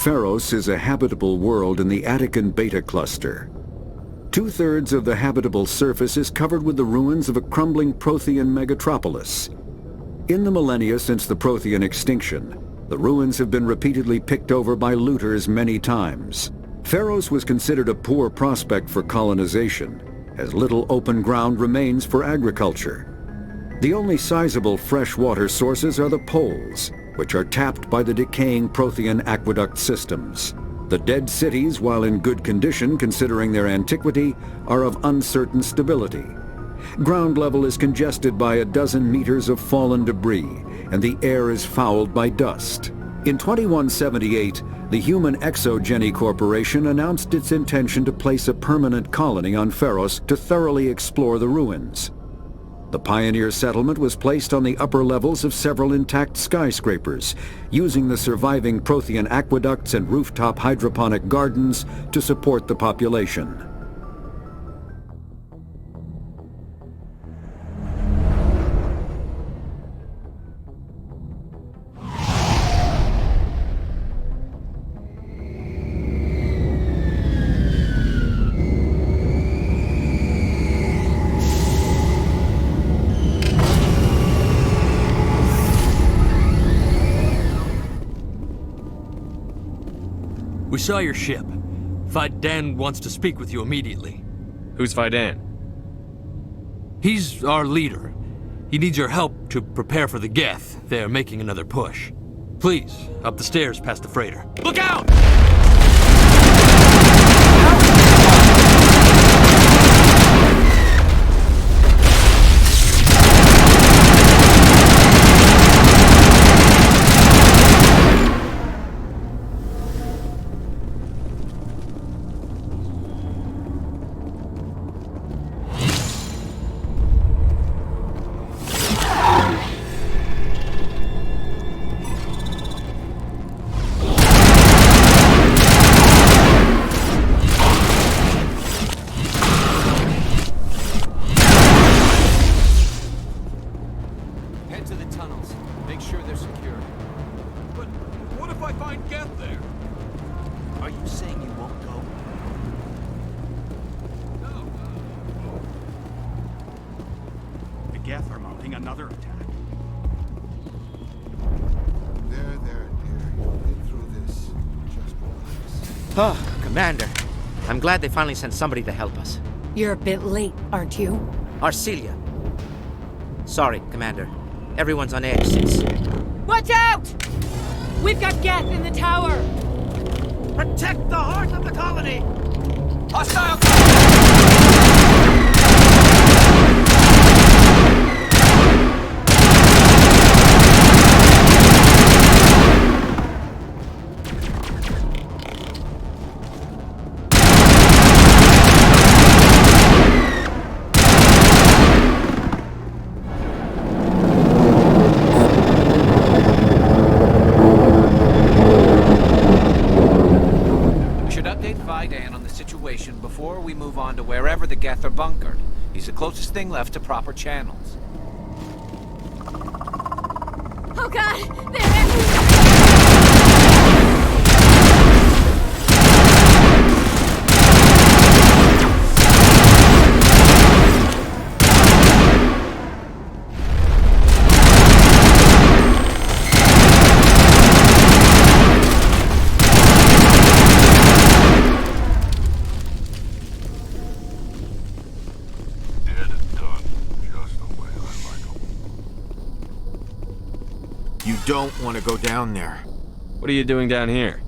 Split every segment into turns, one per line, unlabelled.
Feros is a habitable world in the Attican Beta cluster. 2/3 of the habitable surface is covered with the ruins of a crumbling Prothean megatropolis. In the millennia since the Prothean extinction, the ruins have been repeatedly picked over by looters many times. Feros was considered a poor prospect for colonization, as little open ground remains for agriculture. The only sizable freshwater sources are the poles, which are tapped by the decaying Prothean aqueduct systems. The dead cities, while in good condition considering their antiquity, are of uncertain stability. Ground level is congested by a dozen meters of fallen debris, and the air is fouled by dust. In 2178, the Human Exogeny Corporation announced its intention to place a permanent colony on Feros to thoroughly explore the ruins. The pioneer settlement was placed on the upper levels of several intact skyscrapers, using the surviving Prothean aqueducts and rooftop hydroponic gardens to support the population.
We saw your ship. Fydan wants to speak with you immediately.
Who's Fydan?
He's our leader. He needs your help to prepare for the Geth. They're making another push. Please, up the stairs past the freighter. Look out!
Oh, Commander. I'm glad they finally sent somebody to help us.
You're a bit late, aren't you?
Arcelia. Sorry, Commander. Everyone's on edge since...
Watch out! We've got Geth in the tower!
Protect the heart of the colony!
Hostile!
Before we move on to wherever the Geth are bunkered. He's the closest thing left to proper channels.
Oh God! They're everywhere!
Don't want to go down there.
What are you doing down here?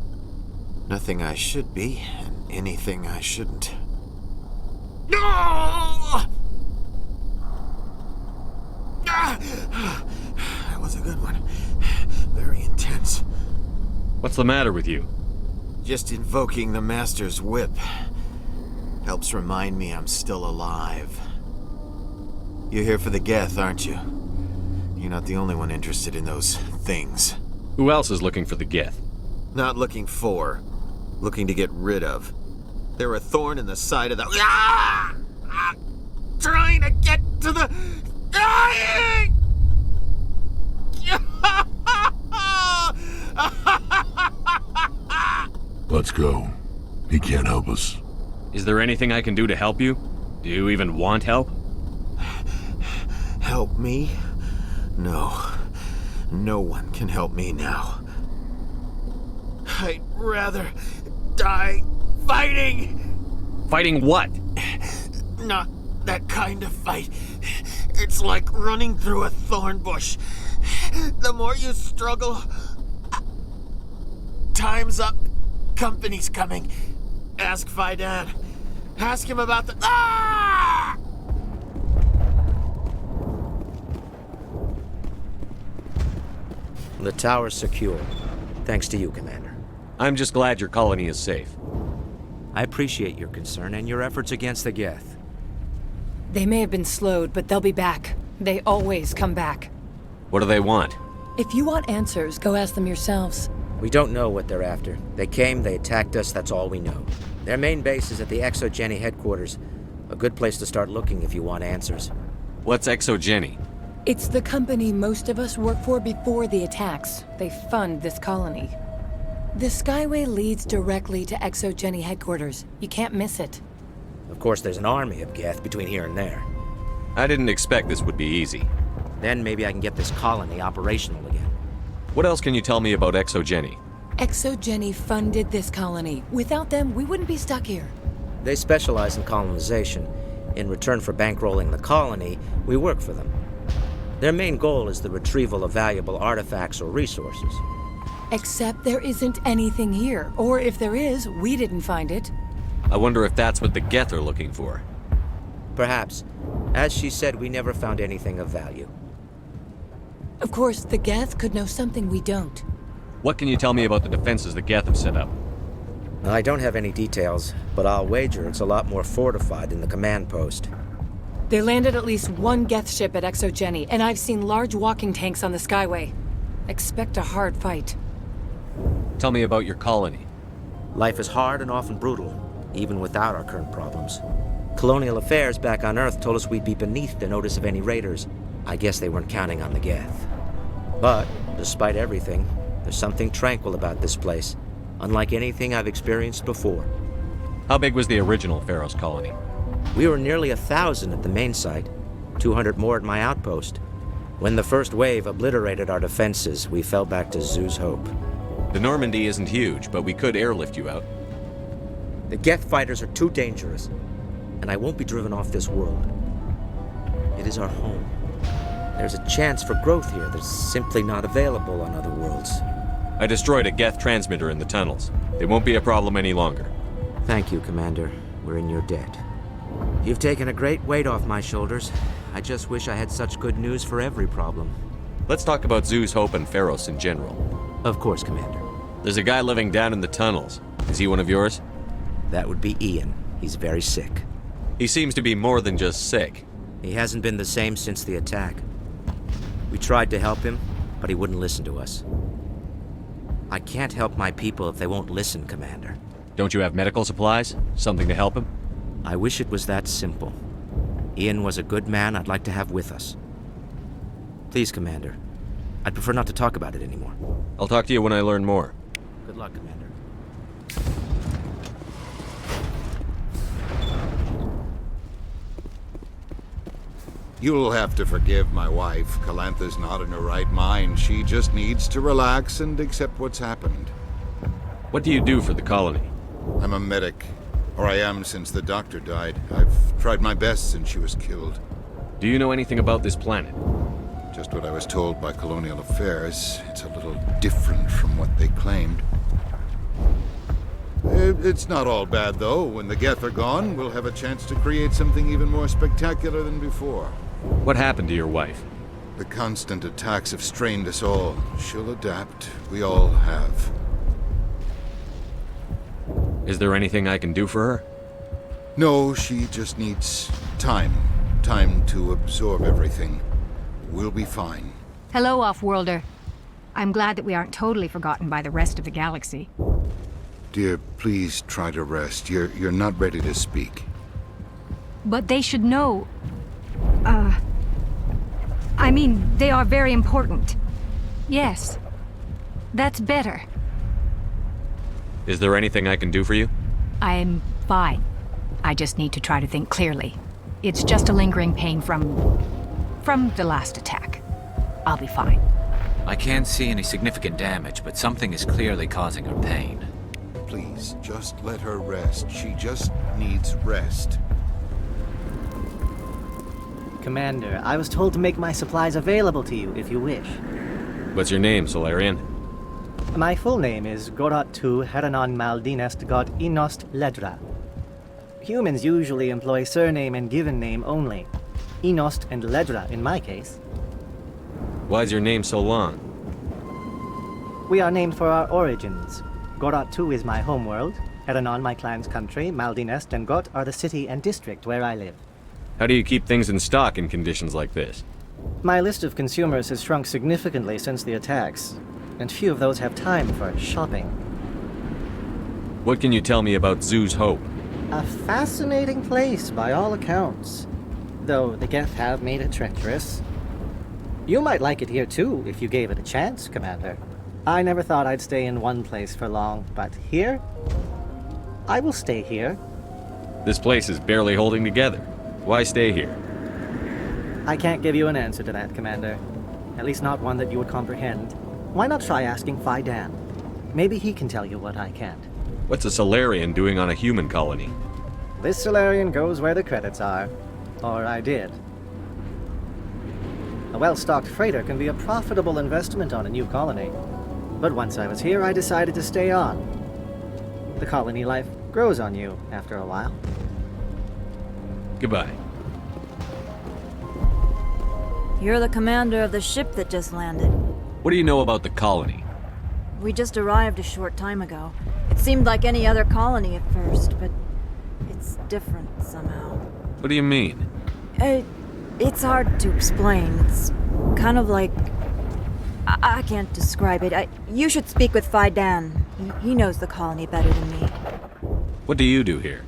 Nothing I should be, and anything I shouldn't. No! That was a good one. Very intense.
What's the matter with you?
Just invoking the Master's whip. Helps remind me I'm still alive. You're here for the Geth, aren't you? You're not the only one interested in those things.
Who else is looking for the Geth?
Not looking for. Looking to get rid of. They're a thorn in the side of the... Ah! Ah! Trying to get to the... Dying!
Let's go. He can't help us.
Is there anything I can do to help you? Do you even want help?
Help me? No. No one can help me now. I'd rather die fighting!
Fighting what?
Not that kind of fight. It's like running through a thorn bush. The more you struggle... Time's up. Company's coming. Ask Faidan. Ask him about the... Ah!
The tower's secure. Thanks to you, Commander.
I'm just glad your colony is safe.
I appreciate your concern and your efforts against the Geth.
They may have been slowed, but they'll be back. They always come back.
What do they want?
If you want answers, go ask them yourselves.
We don't know what they're after. They came, they attacked us, that's all we know. Their main base is at the Exogeny headquarters. A good place to start looking if you want answers.
What's Exogeny?
It's the company most of us worked for before the attacks. They fund this colony. The Skyway leads directly to Exogeny headquarters. You can't miss it.
Of course, there's an army of Geth between here and there.
I didn't expect this would be easy.
Then maybe I can get this colony operational again.
What else can you tell me about Exogeny?
Exogeny funded this colony. Without them, we wouldn't be stuck here.
They specialize in colonization. In return for bankrolling the colony, we work for them. Their main goal is the retrieval of valuable artifacts or resources.
Except there isn't anything here. Or if there is, we didn't find it.
I wonder if that's what the Geth are looking for.
Perhaps. As she said, we never found anything of value.
Of course, the Geth could know something we don't.
What can you tell me about the defenses the Geth have set up?
I don't have any details, but I'll wager it's a lot more fortified than the command post.
They landed at least one Geth ship at Exogeny, and I've seen large walking tanks on the Skyway. Expect a hard fight.
Tell me about your colony.
Life is hard and often brutal, even without our current problems. Colonial affairs back on Earth told us we'd be beneath the notice of any raiders. I guess they weren't counting on the Geth. But, despite everything, there's something tranquil about this place, unlike anything I've experienced before.
How big was the original Feros colony?
We were nearly 1,000 at the main site, 200 more at my outpost. When the first wave obliterated our defenses, we fell back to Zoo's Hope.
The Normandy isn't huge, but we could airlift you out.
The Geth fighters are too dangerous, and I won't be driven off this world. It is our home. There's a chance for growth here that's simply not available on other worlds.
I destroyed a Geth transmitter in the tunnels. It won't be a problem any longer.
Thank you, Commander. We're in your debt. You've taken a great weight off my shoulders. I just wish I had such good news for every problem.
Let's talk about Zoo's Hope and Feros in general.
Of course, Commander.
There's a guy living down in the tunnels. Is he one of yours?
That would be Ian. He's very sick.
He seems to be more than just sick.
He hasn't been the same since the attack. We tried to help him, but he wouldn't listen to us. I can't help my people if they won't listen, Commander.
Don't you have medical supplies? Something to help him?
I wish it was that simple. Ian was a good man I'd like to have with us. Please, Commander. I'd prefer not to talk about it anymore.
I'll talk to you when I learn more.
Good luck, Commander.
You'll have to forgive my wife. Calantha's not in her right mind. She just needs to relax and accept what's happened.
What do you do for the colony?
I'm a medic. Or I am since the doctor died. I've tried my best since she was killed.
Do you know anything about this planet?
Just what I was told by Colonial Affairs. It's a little different from what they claimed. It's not all bad, though. When the Geth are gone, we'll have a chance to create something even more spectacular than before.
What happened to your wife?
The constant attacks have strained us all. She'll adapt. We all have.
Is there anything I can do for her?
No, she just needs time. Time to absorb everything. We'll be fine.
Hello, Off-Worlder. I'm glad that we aren't totally forgotten by the rest of the galaxy.
Dear, please try to rest. You're not ready to speak.
But they should know... I mean, they are very important. Yes. That's better.
Is there anything I can do for you?
I'm fine. I just need to try to think clearly. It's just a lingering pain from the last attack. I'll be fine.
I can't see any significant damage, but something is clearly causing her pain.
Please, just let her rest. She just needs rest.
Commander, I was told to make my supplies available to you if you wish.
What's your name, Solarian?
My full name is Gorat tu Heranon Maldinest God Inost Ledra. Humans usually employ surname and given name only. Inost and Ledra in my case.
Why's your name so long?
We are named for our origins. Gorat tu is my homeworld, Heranon my clan's country, Maldinest and Got are the city and district where I live.
How do you keep things in stock in conditions like this?
My list of consumers has shrunk significantly since the attacks, and few of those have time for shopping.
What can you tell me about Zoo's Hope?
A fascinating place by all accounts, though the Geth have made it treacherous. You might like it here too, if you gave it a chance, Commander. I never thought I'd stay in one place for long, but here? I will stay here.
This place is barely holding together. Why stay here?
I can't give you an answer to that, Commander. At least not one that you would comprehend. Why not try asking Phi-Dan? Maybe he can tell you what I can't.
What's a Solarian doing on a human colony?
This Solarian goes where the credits are. Or I did. A well-stocked freighter can be a profitable investment on a new colony. But once I was here, I decided to stay on. The colony life grows on you after a while.
Goodbye.
You're the commander of the ship that just landed.
What do you know about the colony?
We just arrived a short time ago. It seemed like any other colony at first, but it's different somehow.
What do you mean?
It's hard to explain. It's kind of like... I can't describe it. You should speak with Phi-Dan. He knows the colony better than me.
What do you do here?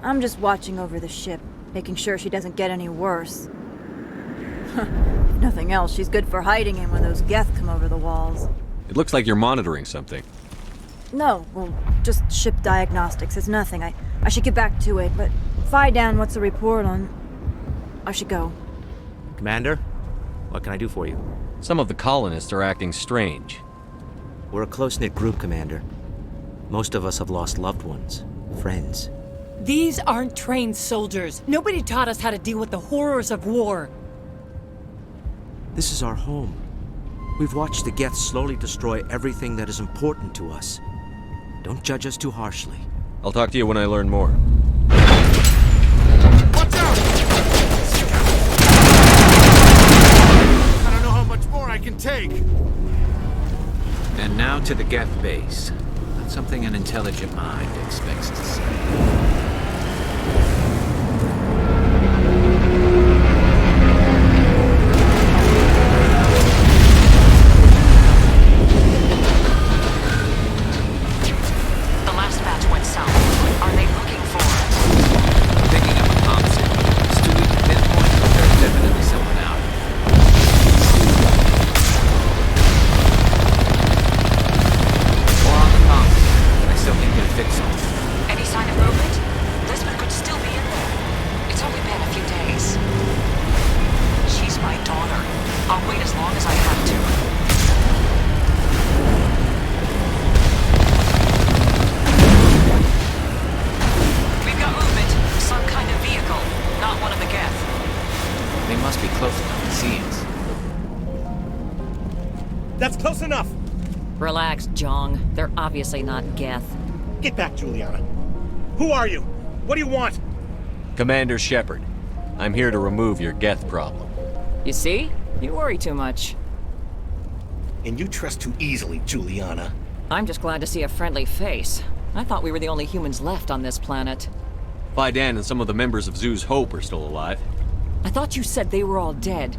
I'm just watching over the ship, making sure she doesn't get any worse. If nothing else, she's good for hiding in when those Geth come over the walls.
It looks like you're monitoring something.
No, well, just ship diagnostics. It's nothing. I should get back to it, but Phi-Dan, what's the report on... I should go.
Commander, what can I do for you?
Some of the colonists are acting strange.
We're a close-knit group, Commander. Most of us have lost loved ones, friends.
These aren't trained soldiers. Nobody taught us how to deal with the horrors of war.
This is our home. We've watched the Geth slowly destroy everything that is important to us. Don't judge us too harshly.
I'll talk to you when I learn more.
Watch out! I don't know how much more I can take.
And now to the Geth base. Not something an intelligent mind expects to see.
That's close enough!
Relax, Jong. They're obviously not Geth.
Get back, Juliana. Who are you? What do you want?
Commander Shepard, I'm here to remove your Geth problem.
You see? You worry too much.
And you trust too easily, Juliana.
I'm just glad to see a friendly face. I thought we were the only humans left on this planet.
Phi-Dan and some of the members of Zoo's Hope are still alive.
I thought you said they were all dead.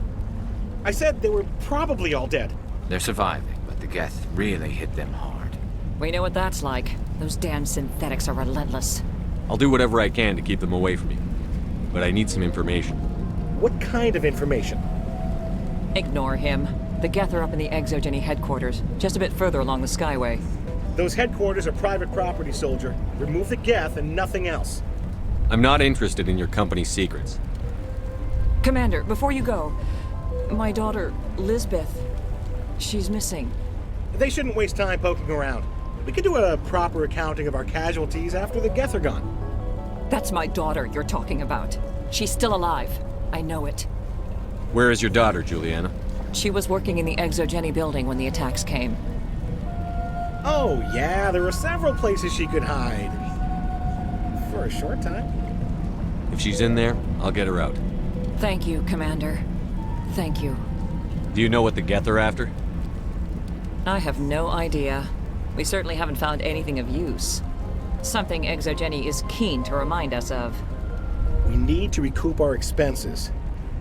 I said they were probably all dead.
They're surviving, but the Geth really hit them hard.
We know what that's like. Those damn synthetics are relentless.
I'll do whatever I can to keep them away from you. But I need some information.
What kind of information?
Ignore him. The Geth are up in the Exogeny headquarters, just a bit further along the Skyway.
Those headquarters are private property, soldier. Remove the Geth and nothing else.
I'm not interested in your company's secrets.
Commander, before you go, my daughter, Lisbeth, she's missing.
They shouldn't waste time poking around. We could do a proper accounting of our casualties after the Geth are gone.
That's my daughter you're talking about. She's still alive. I know it.
Where is your daughter, Juliana?
She was working in the Exogeny building when the attacks came.
Oh, yeah, there are several places she could hide. For a short time.
If she's in there, I'll get her out.
Thank you, Commander. Thank you.
Do you know what the Geth are after?
I have no idea. We certainly haven't found anything of use. Something Exogeny is keen to remind us of.
We need to recoup our expenses.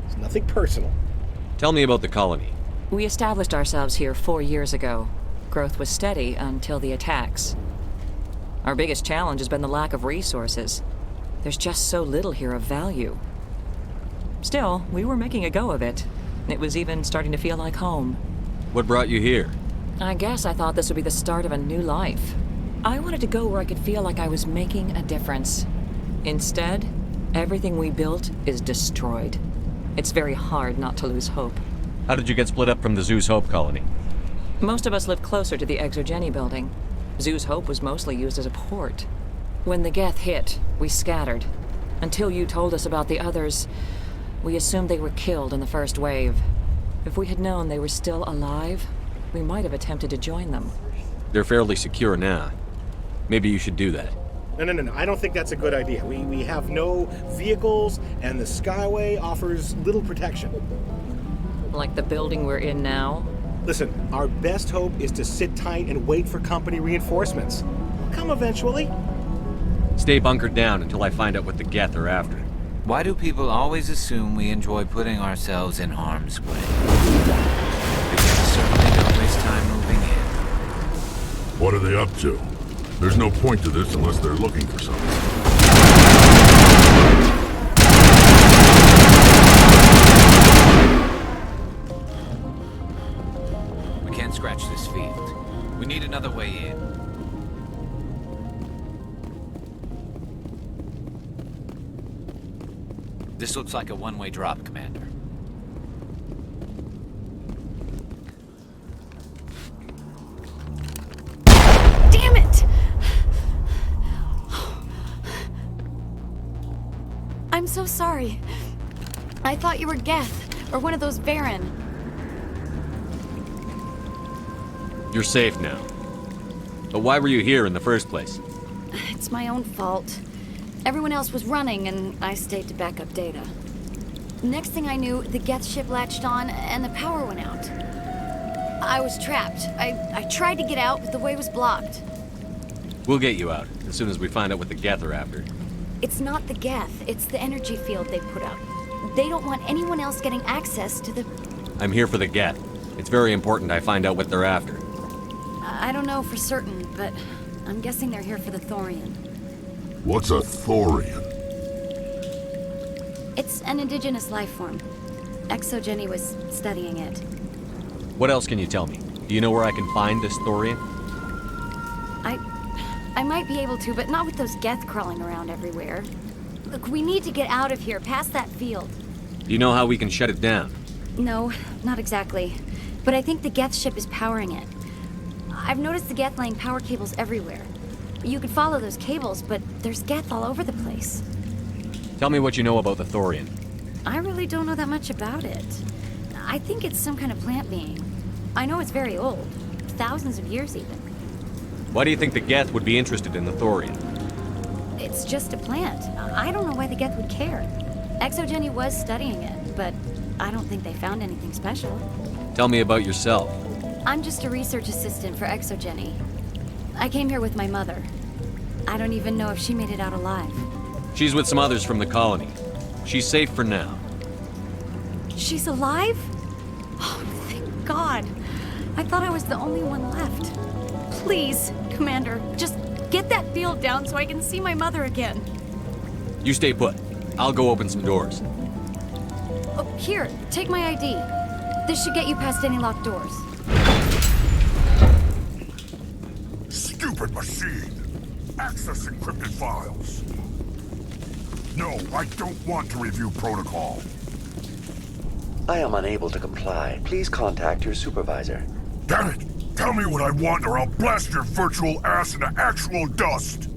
It's nothing personal.
Tell me about the colony.
We established ourselves here 4 years ago. Growth was steady until the attacks. Our biggest challenge has been the lack of resources. There's just so little here of value. Still, we were making a go of it. It was even starting to feel like home.
What brought you here?
I guess I thought this would be the start of a new life. I wanted to go where I could feel like I was making a difference. Instead, everything we built is destroyed. It's very hard not to lose hope.
How did you get split up from the Zeus Hope colony?
Most of us lived closer to the Exogeny building. Zeus Hope was mostly used as a port. When the Geth hit, we scattered. Until you told us about the others, we assumed they were killed in the first wave. If we had known they were still alive, we might have attempted to join them.
They're fairly secure now. Maybe you should do that.
No. I don't think that's a good idea. We have no vehicles, and the Skyway offers little protection.
Like the building we're in now?
Listen, our best hope is to sit tight and wait for company reinforcements. They'll come eventually.
Stay bunkered down until I find out what the Geth are after.
Why do people always assume we enjoy putting ourselves in harm's way? We certainly don't waste time moving in.
What are they up to? There's no point to this unless they're looking for something.
We can't scratch this field. We need another way in. This looks like a one-way drop, Commander.
Damn it! I'm so sorry. I thought you were Geth, or one of those Varen.
You're safe now. But why were you here in the first place?
It's my own fault. Everyone else was running, and I stayed to back up data. Next thing I knew, the Geth ship latched on, and the power went out. I was trapped. I tried to get out, but the way was blocked.
We'll get you out, as soon as we find out what the Geth are after.
It's not the Geth, it's the energy field they put out. They don't want anyone else getting access to the...
I'm here for the Geth. It's very important I find out what they're after.
I don't know for certain, but I'm guessing they're here for the Thorian.
What's a Thorian?
It's an indigenous life form. Exogeny was studying it.
What else can you tell me? Do you know where I can find this Thorian?
I might be able to, but not with those Geth crawling around everywhere. Look, we need to get out of here, past that field.
Do you know how we can shut it down?
No, not exactly. But I think the Geth ship is powering it. I've noticed the Geth laying power cables everywhere. You could follow those cables, but there's Geth all over the place.
Tell me what you know about the Thorian.
I really don't know that much about it. I think it's some kind of plant being. I know it's very old. Thousands of years even.
Why do you think the Geth would be interested in the Thorian?
It's just a plant. I don't know why the Geth would care. Exogeny was studying it, but I don't think they found anything special.
Tell me about yourself.
I'm just a research assistant for Exogeny. I came here with my mother. I don't even know if she made it out alive.
She's with some others from the colony. She's safe for now.
She's alive? Oh, thank God. I thought I was the only one left. Please, Commander, just get that field down so I can see my mother again.
You stay put. I'll go open some doors.
Oh, here, take my ID. This should get you past any locked doors.
stupid machine. Access encrypted files. No, I don't want to review protocol.
I am unable to comply. Please contact your supervisor.
Damn it! Tell me what I want or I'll blast your virtual ass into actual dust!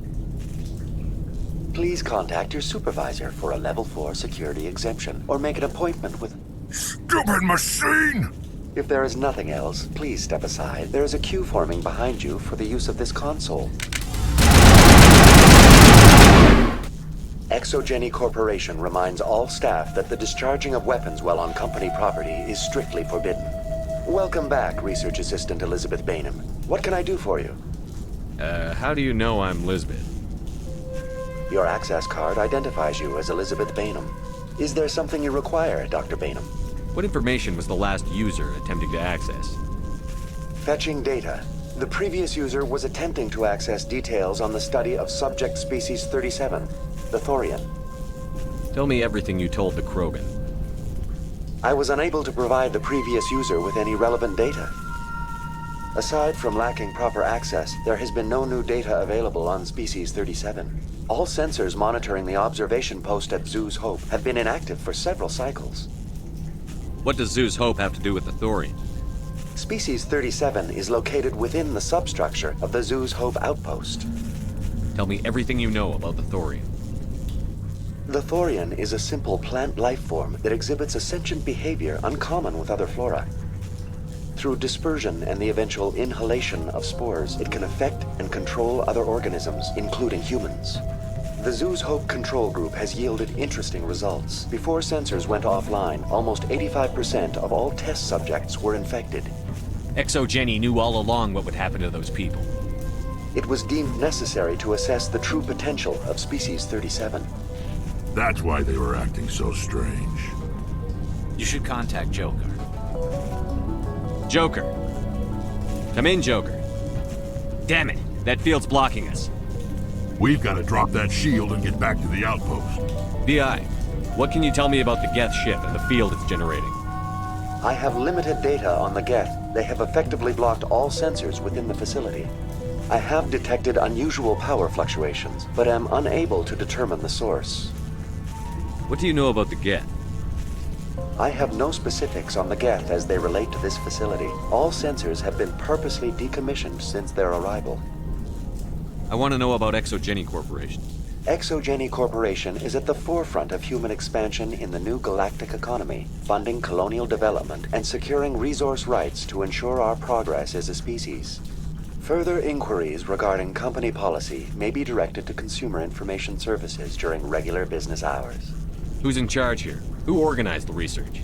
Please contact your supervisor for a level 4 security exemption, or make an appointment with...
Stupid machine!
If there is nothing else, please step aside. There is a queue forming behind you for the use of this console. Exogeny Corporation reminds all staff that the discharging of weapons while on company property is strictly forbidden. Welcome back, Research Assistant Elizabeth Bainham. What can I do for you?
How do you know I'm Lisbeth?
Your access card identifies you as Elizabeth Bainham. Is there something you require, Dr. Bainham?
What information was the last user attempting to access?
Fetching data. The previous user was attempting to access details on the study of subject species 37, the Thorian.
Tell me everything you told the Krogan.
I was unable to provide the previous user with any relevant data. Aside from lacking proper access, there has been no new data available on species 37. All sensors monitoring the observation post at Zoo's Hope have been inactive for several cycles.
What does Zoo's Hope have to do with the Thorian?
Species 37 is located within the substructure of the Zoo's Hope outpost.
Tell me everything you know about the Thorian.
The Thorian is a simple plant life form that exhibits a sentient behavior uncommon with other flora. Through dispersion and the eventual inhalation of spores, it can affect and control other organisms, including humans. The Zoo's Hope control group has yielded interesting results. Before sensors went offline, almost 85% of all test subjects were infected.
Exogeny knew all along what would happen to those people.
It was deemed necessary to assess the true potential of species 37.
That's why they were acting so strange.
You should contact Joker.
Joker. Come in, Joker. Damn it, that field's blocking us.
We've got to drop that shield and get back to the outpost.
VI, what can you tell me about the Geth ship and the field it's generating?
I have limited data on the Geth. They have effectively blocked all sensors within the facility. I have detected unusual power fluctuations, but am unable to determine the source.
What do you know about the Geth?
I have no specifics on the Geth as they relate to this facility. All sensors have been purposely decommissioned since their arrival.
I want to know about Exogeny Corporation.
Exogeny Corporation is at the forefront of human expansion in the new galactic economy, funding colonial development and securing resource rights to ensure our progress as a species. Further inquiries regarding company policy may be directed to Consumer Information Services during regular business hours.
Who's in charge here? Who organized the research?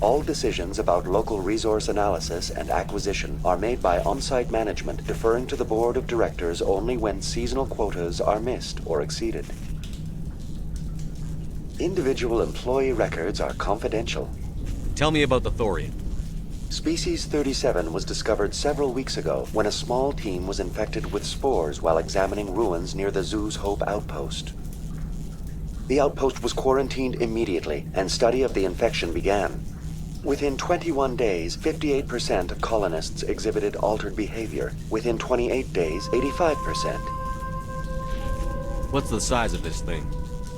All decisions about local resource analysis and acquisition are made by on-site management, deferring to the board of directors only when seasonal quotas are missed or exceeded. Individual employee records are confidential.
Tell me about the Thorian.
Species 37 was discovered several weeks ago when a small team was infected with spores while examining ruins near the Zoo's Hope outpost. The outpost was quarantined immediately, and study of the infection began. Within 21 days, 58% of colonists exhibited altered behavior. Within 28 days, 85%.
What's the size of this thing?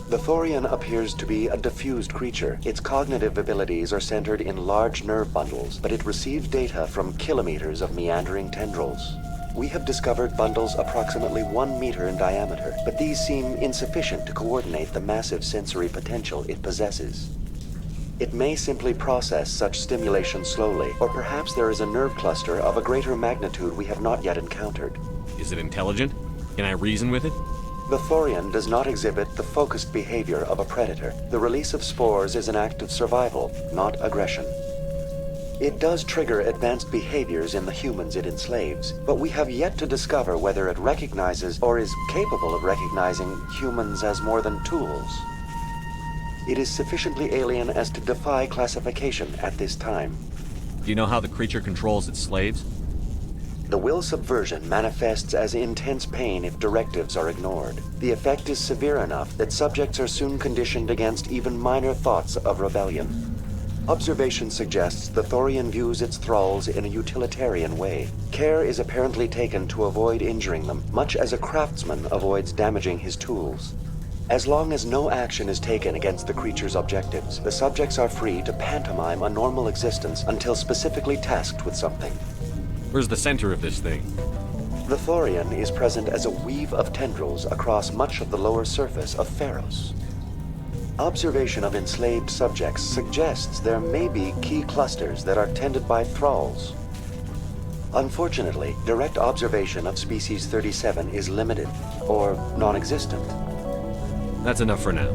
The Thorian appears to be a diffused creature. Its cognitive abilities are centered in large nerve bundles, but it receives data from kilometers of meandering tendrils. We have discovered bundles approximately 1 meter in diameter, but these seem insufficient to coordinate the massive sensory potential it possesses. It may simply process such stimulation slowly, or perhaps there is a nerve cluster of a greater magnitude we have not yet encountered.
Is it intelligent? Can I reason with it?
The Thorian does not exhibit the focused behavior of a predator. The release of spores is an act of survival, not aggression. It does trigger advanced behaviors in the humans it enslaves, but we have yet to discover whether it recognizes or is capable of recognizing humans as more than tools. It is sufficiently alien as to defy classification at this time.
Do you know how the creature controls its slaves?
The will subversion manifests as intense pain if directives are ignored. The effect is severe enough that subjects are soon conditioned against even minor thoughts of rebellion. Observation suggests the Thorian views its thralls in a utilitarian way. Care is apparently taken to avoid injuring them, much as a craftsman avoids damaging his tools. As long as no action is taken against the creature's objectives, the subjects are free to pantomime a normal existence until specifically tasked with something.
Where's the center of this thing?
The Thorian is present as a weave of tendrils across much of the lower surface of Feros. Observation of enslaved subjects suggests there may be key clusters that are tended by thralls. Unfortunately, direct observation of species 37 is limited, or non-existent.
That's enough for now.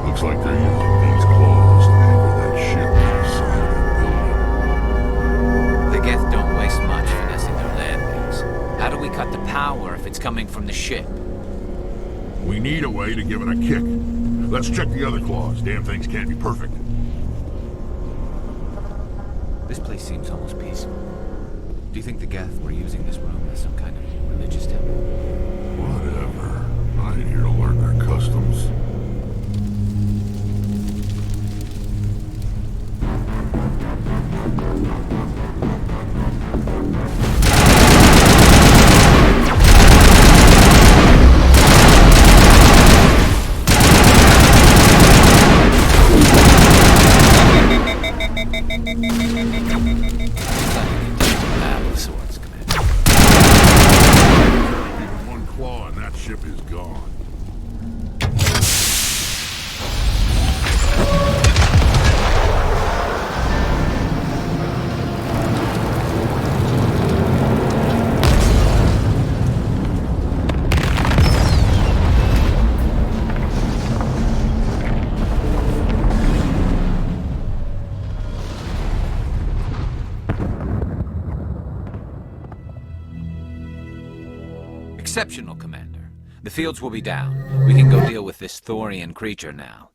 Looks like they're using these claws to anchor that ship to the side of the building.
The Geth don't waste much finessing their landings. How do we cut the power if it's coming from the ship?
We need a way to give it a kick. Let's check the other claws. Damn things can't be perfect.
This place seems almost peaceful. Do you think the Geth were using this room as some kind of religious temple?
Whatever. I ain't here to learn their customs. One claw and that ship is gone.
Exceptional, Commander. The fields will be down. We can go deal with this Thorian creature now.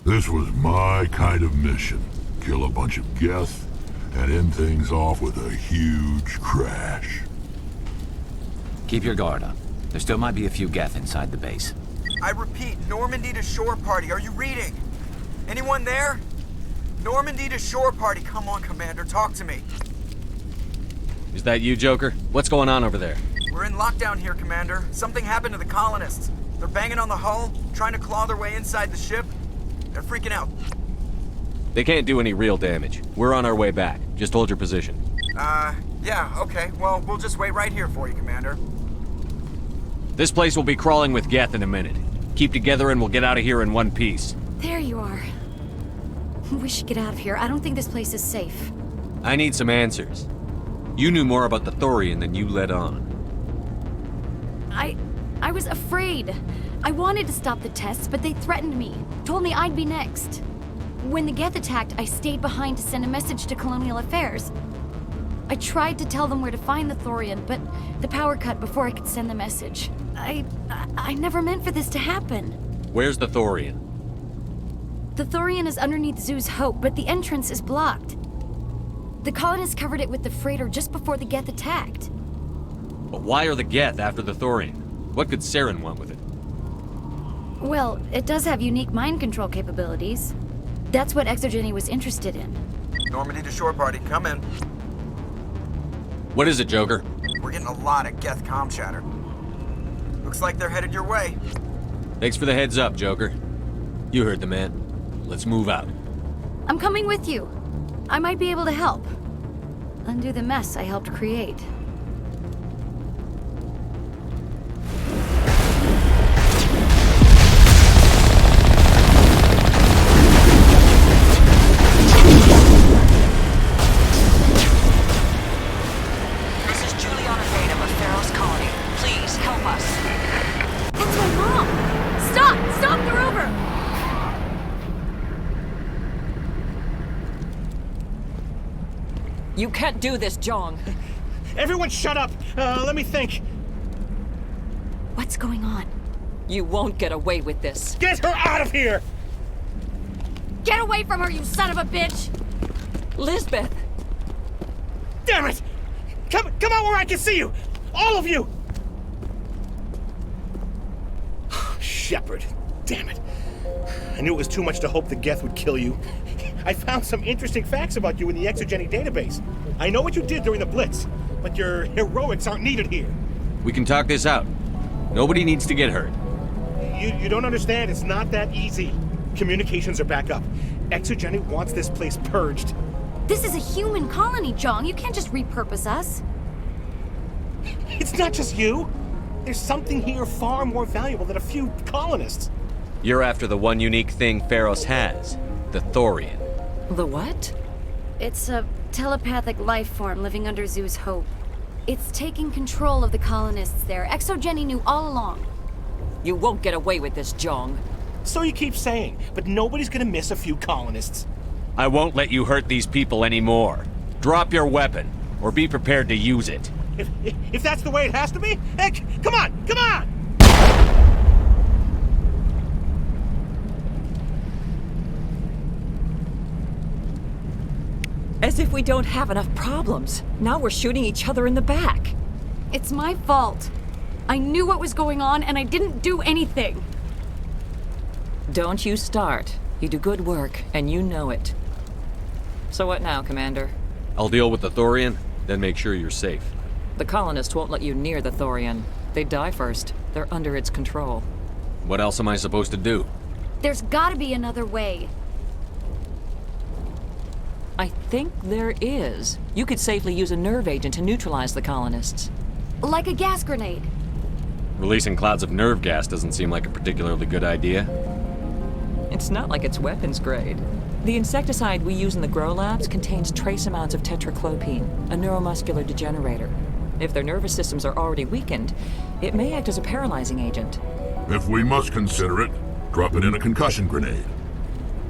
This was my kind of mission. Kill a bunch of Geth and end things off with a huge crash.
Keep your guard up. There still might be a few Geth inside the base.
I repeat, Normandy to shore party. Are you reading? Anyone there? Normandy to shore party. Come on, Commander. Talk to me.
Is that you, Joker? What's going on over there?
We're in lockdown here, Commander. Something happened to the colonists. They're banging on the hull, trying to claw their way inside the ship. They're freaking out.
They can't do any real damage. We're on our way back. Just hold your position.
Yeah, okay. Well, we'll just wait right here for you, Commander.
This place will be crawling with Geth in a minute. Keep together and we'll get out of here in one piece.
There you are. We should get out of here. I don't think this place is safe.
I need some answers. You knew more about the Thorian than you let on.
I was afraid. I wanted to stop the tests, but they threatened me. Told me I'd be next. When the Geth attacked, I stayed behind to send a message to Colonial Affairs. I tried to tell them where to find the Thorian, but the power cut before I could send the message. I never meant for this to happen.
Where's the Thorian?
The Thorian is underneath Zoo's Hope, but the entrance is blocked. The colonists covered it with the freighter just before the Geth attacked.
But why are the Geth after the Thorian? What could Saren want with it?
Well, it does have unique mind control capabilities. That's what Exogeny was interested in.
Normandy to shore party. Come in.
What is it, Joker?
We're getting a lot of Geth comm chatter. Looks like they're headed your way.
Thanks for the heads up, Joker. You heard the man. Let's move out.
I'm coming with you. I might be able to help. Undo the mess I helped create.
This is Juliana Tatum of Feros Colony. Please, help us.
That's my mom! Stop! Stop! They're over!
You can't do this, Jong.
Everyone shut up! Let me think.
What's going on?
You won't get away with this.
Get her out of here!
Get away from her, you son of a bitch!
Lisbeth!
Damn it! Come out where I can see you! All of you! Shepard, damn it. I knew it was too much to hope the Geth would kill you. I found some interesting facts about you in the exogeny database. I know what you did during the Blitz, but your heroics aren't needed here.
We can talk this out. Nobody needs to get hurt.
You don't understand. It's not that easy. Communications are back up. Exogeny wants this place purged.
This is a human colony, Jong. You can't just repurpose us.
It's not just you. There's something here far more valuable than a few colonists.
You're after the one unique thing Feros has, the Thorian.
The what?
It's a telepathic life form living under Zeus' Hope. It's taking control of the colonists there. Exogeny knew all along.
You won't get away with this, Jong.
So you keep saying, but nobody's gonna miss a few colonists.
I won't let you hurt these people anymore. Drop your weapon, or be prepared to use it.
If that's the way it has to be, heck, come on, come on!
As if we don't have enough problems. Now we're shooting each other in the back.
It's my fault. I knew what was going on, and I didn't do anything.
Don't you start. You do good work, and you know it. So what now, Commander?
I'll deal with the Thorian, then make sure you're safe.
The colonists won't let you near the Thorian. They die first. They're under its control.
What else am I supposed to do?
There's gotta be another way.
I think there is. You could safely use a nerve agent to neutralize the colonists.
Like a gas grenade.
Releasing clouds of nerve gas doesn't seem like a particularly good idea.
It's not like it's weapons grade. The insecticide we use in the grow labs contains trace amounts of tetraclopine, a neuromuscular degenerator. If their nervous systems are already weakened, it may act as a paralyzing agent.
If we must consider it, drop it in a concussion grenade.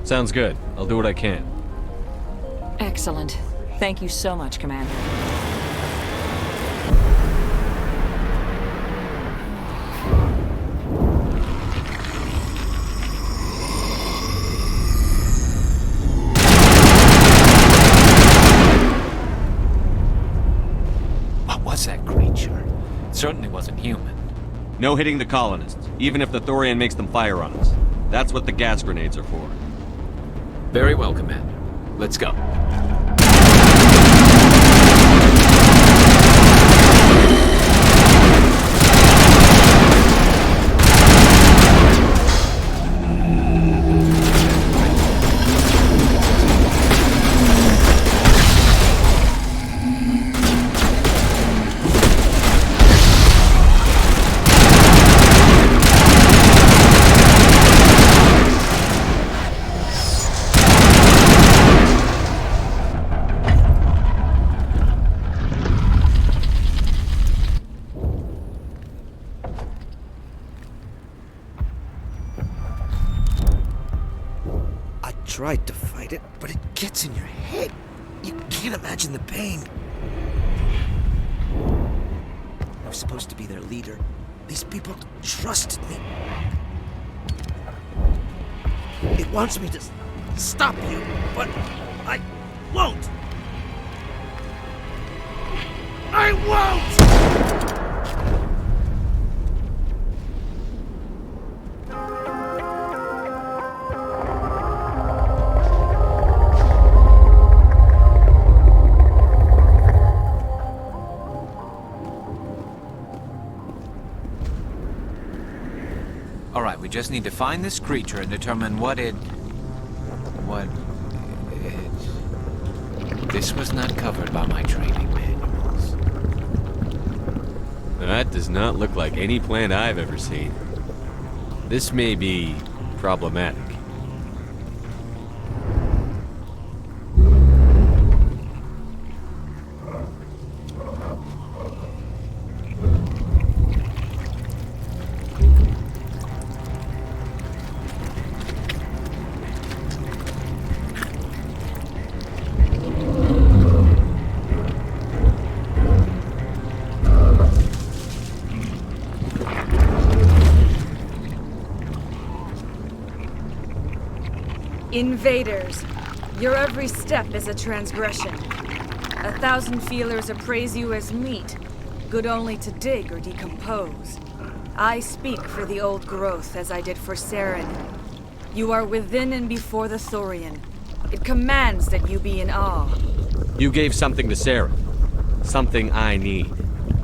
Sounds good. I'll do what I can.
Excellent. Thank you so much, Commander.
What was that creature? It certainly wasn't human.
No hitting the colonists, even if the Thorian makes them fire on us. That's what the gas grenades are for.
Very well, Commander. Let's go.
Tried to fight it, but it gets in your head. You can't imagine the pain. I was supposed to be their leader. These people trusted me. It wants me to stop you, but I won't. I won't!
Alright, we just need to find this creature and determine what it... This was not covered by my training manuals.
That does not look like any plant I've ever seen. This may be problematic.
Invaders, your every step is a transgression. 1,000 feelers appraise you as meat. good only to dig or decompose. I speak for the old growth as I did for Saren. You are within and before the Thorian. It commands that you be in awe.
You gave something to Saren. Something I need.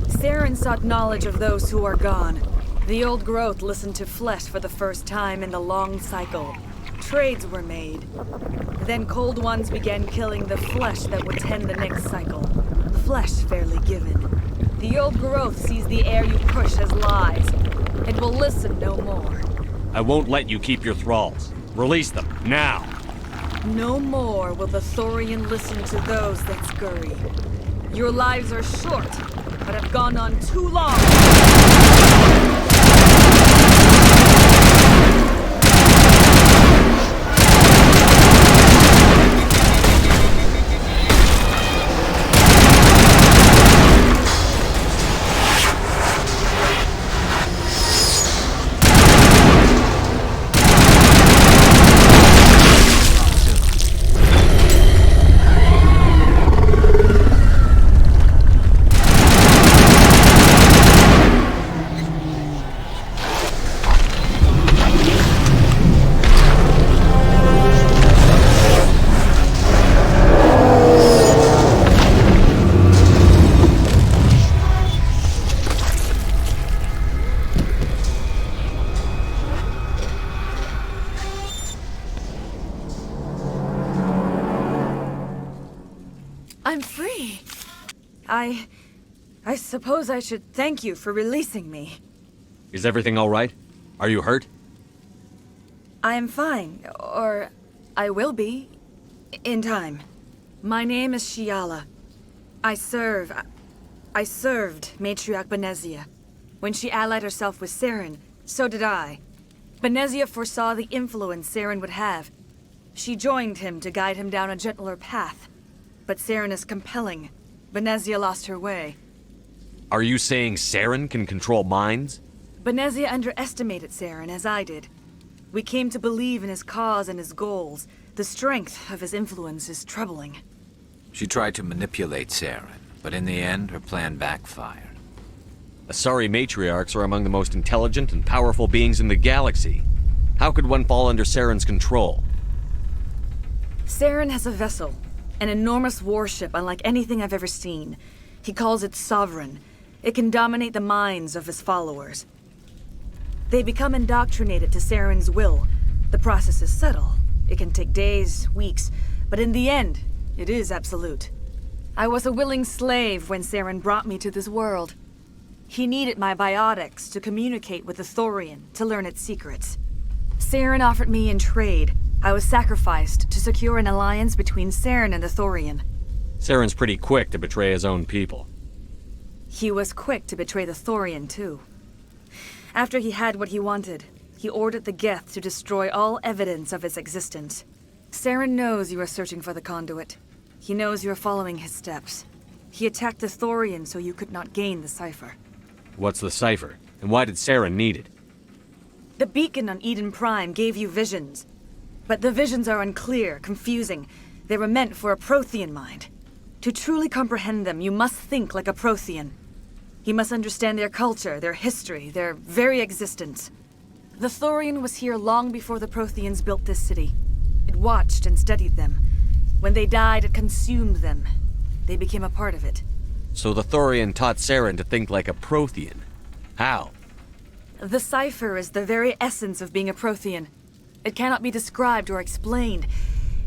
Saren sought knowledge of those who are gone. The old growth listened to flesh for the first time in the long cycle. Trades were made. Then cold ones began killing the flesh that would tend the next cycle. Flesh fairly given. The old growth sees the air you push as lies. It will listen no more.
I won't let you keep your thralls. Release them, now!
No more will the Thorian listen to those that scurry. Your lives are short, but have gone on too long. I'm free. I suppose I should thank you for releasing me.
Is everything all right? Are you hurt?
I am fine, or I will be, in time. My name is Shiala. I served Matriarch Benezia. When she allied herself with Saren, so did I. Benezia foresaw the influence Saren would have. She joined him to guide him down a gentler path. But Saren is compelling. Benezia lost her way.
Are you saying Saren can control minds?
Benezia underestimated Saren, as I did. We came to believe in his cause and his goals. The strength of his influence is troubling.
She tried to manipulate Saren, but in the end, her plan backfired.
Asari matriarchs are among the most intelligent and powerful beings in the galaxy. How could one fall under Saren's control?
Saren has a vessel. An enormous warship unlike anything I've ever seen. He calls it Sovereign. It can dominate the minds of his followers. They become indoctrinated to Saren's will. The process is subtle. It can take days, weeks, but in the end, it is absolute. I was a willing slave when Saren brought me to this world. He needed my biotics to communicate with the Thorian, to learn its secrets. Saren offered me in trade. I was sacrificed to secure an alliance between Saren and the Thorian.
Saren's pretty quick to betray his own people.
He was quick to betray the Thorian, too. After he had what he wanted, he ordered the Geth to destroy all evidence of its existence. Saren knows you are searching for the conduit. He knows you are following his steps. He attacked the Thorian so you could not gain the cipher.
What's the cipher? And why did Saren need it?
The beacon on Eden Prime gave you visions. But the visions are unclear, confusing. They were meant for a Prothean mind. To truly comprehend them, you must think like a Prothean. You must understand their culture, their history, their very existence. The Thorian was here long before the Protheans built this city. It watched and studied them. When they died, it consumed them. They became a part of it.
So the Thorian taught Saren to think like a Prothean. How?
The cipher is the very essence of being a Prothean. It cannot be described or explained.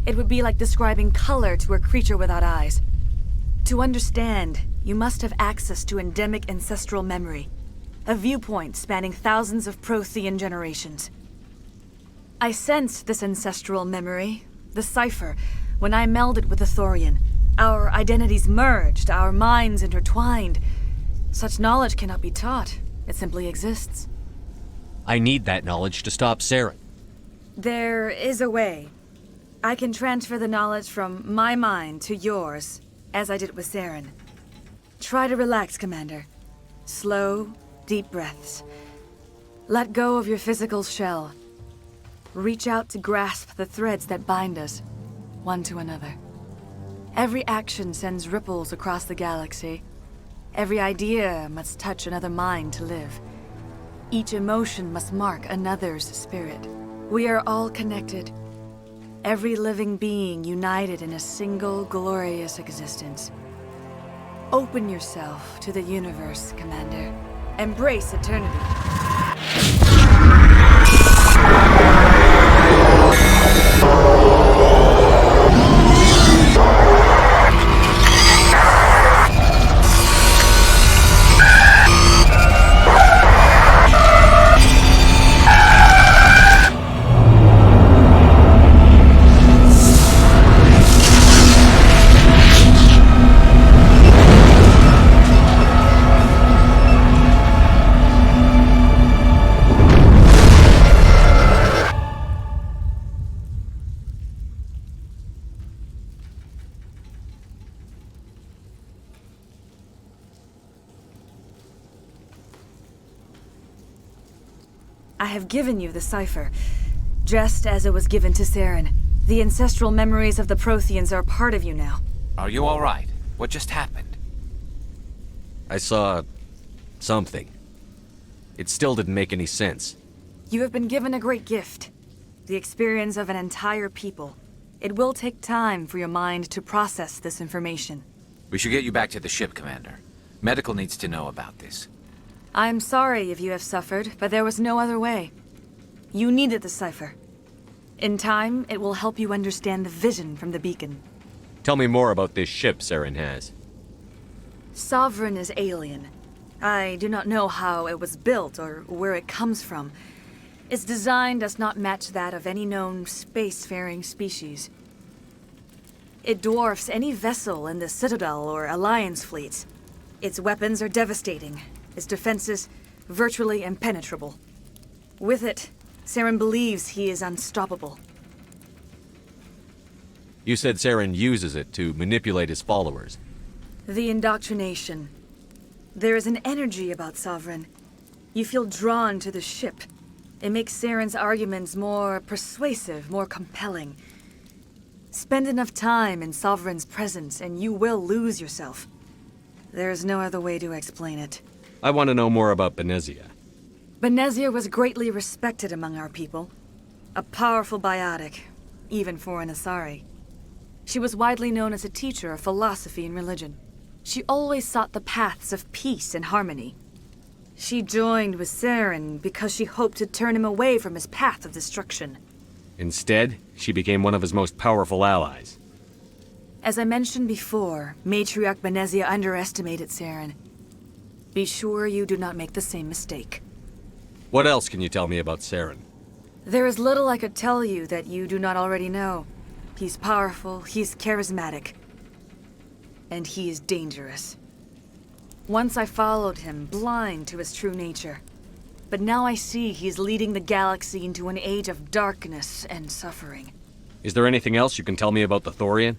It would be like describing color to a creature without eyes. To understand, you must have access to endemic ancestral memory, a viewpoint spanning thousands of Prothean generations. I sensed this ancestral memory, the cipher, when I melded with the Thorian. Our identities merged, our minds intertwined. Such knowledge cannot be taught. It simply exists.
I need that knowledge to stop Saren.
There is a way. I can transfer the knowledge from my mind to yours, as I did with Saren. Try to relax, Commander. Slow, deep breaths. Let go of your physical shell. Reach out to grasp the threads that bind us, one to another. Every action sends ripples across the galaxy. Every idea must touch another mind to live. Each emotion must mark another's spirit. We are all connected. Every living being united in a single glorious existence. Open yourself to the universe, Commander. Embrace eternity. I have given you the cipher, just as it was given to Saren. The ancestral memories of the Protheans are part of you now.
Are you all right? What just happened?
I saw... something. It still didn't make any sense.
You have been given a great gift. The experience of an entire people. It will take time for your mind to process this information.
We should get you back to the ship, Commander. Medical needs to know about this.
I'm sorry if you have suffered, but there was no other way. You needed the cipher. In time, it will help you understand the vision from the beacon.
Tell me more about this ship Saren has.
Sovereign is alien. I do not know how it was built or where it comes from. Its design does not match that of any known spacefaring species. It dwarfs any vessel in the Citadel or Alliance fleets. Its weapons are devastating. Its defenses virtually impenetrable. With it, Saren believes he is unstoppable.
You said Saren uses it to manipulate his followers.
The indoctrination. There is an energy about Sovereign. You feel drawn to the ship. It makes Saren's arguments more persuasive, more compelling. Spend enough time in Sovereign's presence and you will lose yourself. There is no other way to explain it.
I want to know more about Benezia.
Benezia was greatly respected among our people. A powerful biotic, even for an Asari. She was widely known as a teacher of philosophy and religion. She always sought the paths of peace and harmony. She joined with Saren because she hoped to turn him away from his path of destruction.
Instead, she became one of his most powerful allies.
As I mentioned before, Matriarch Benezia underestimated Saren. Be sure you do not make the same mistake.
What else can you tell me about Saren?
There is little I could tell you that you do not already know. He's powerful, he's charismatic, and he is dangerous. Once I followed him, blind to his true nature. But now I see he's leading the galaxy into an age of darkness and suffering.
Is there anything else you can tell me about the Thorian?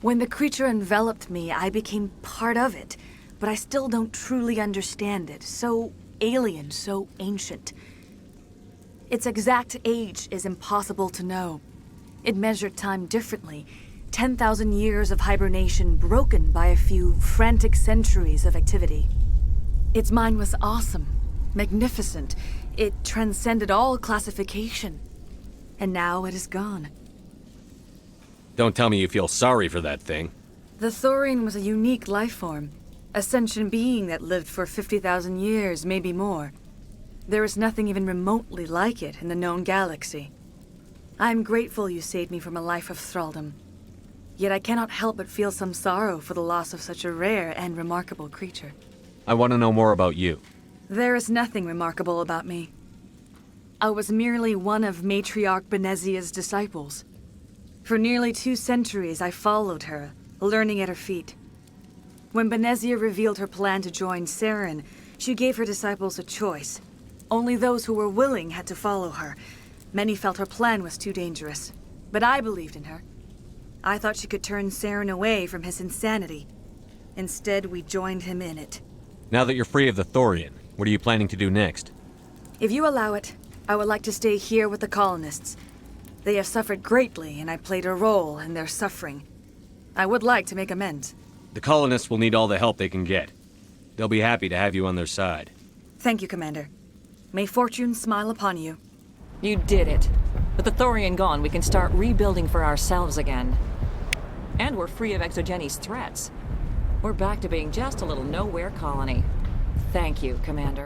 When the creature enveloped me, I became part of it. But I still don't truly understand it. So alien, so ancient. Its exact age is impossible to know. It measured time differently. 10,000 years of hibernation broken by a few frantic centuries of activity. Its mind was awesome, magnificent. It transcended all classification. And now it is gone.
Don't tell me you feel sorry for that thing.
The Thorian was a unique life form. A sentient being that lived for 50,000 years, maybe more. There is nothing even remotely like it in the known galaxy. I am grateful you saved me from a life of thraldom. Yet I cannot help but feel some sorrow for the loss of such a rare and remarkable creature.
I want to know more about you.
There is nothing remarkable about me. I was merely one of Matriarch Benezia's disciples. For nearly 2 centuries I followed her, learning at her feet. When Benezia revealed her plan to join Saren, she gave her disciples a choice. Only those who were willing had to follow her. Many felt her plan was too dangerous, but I believed in her. I thought she could turn Saren away from his insanity. Instead, we joined him in it.
Now that you're free of the Thorian, what are you planning to do next?
If you allow it, I would like to stay here with the colonists. They have suffered greatly, and I played a role in their suffering. I would like to make amends.
The colonists will need all the help they can get. They'll be happy to have you on their side.
Thank you, Commander. May fortune smile upon you.
You did it. With the Thorian gone, we can start rebuilding for ourselves again. And we're free of Exogeny's threats. We're back to being just a little nowhere colony. Thank you, Commander.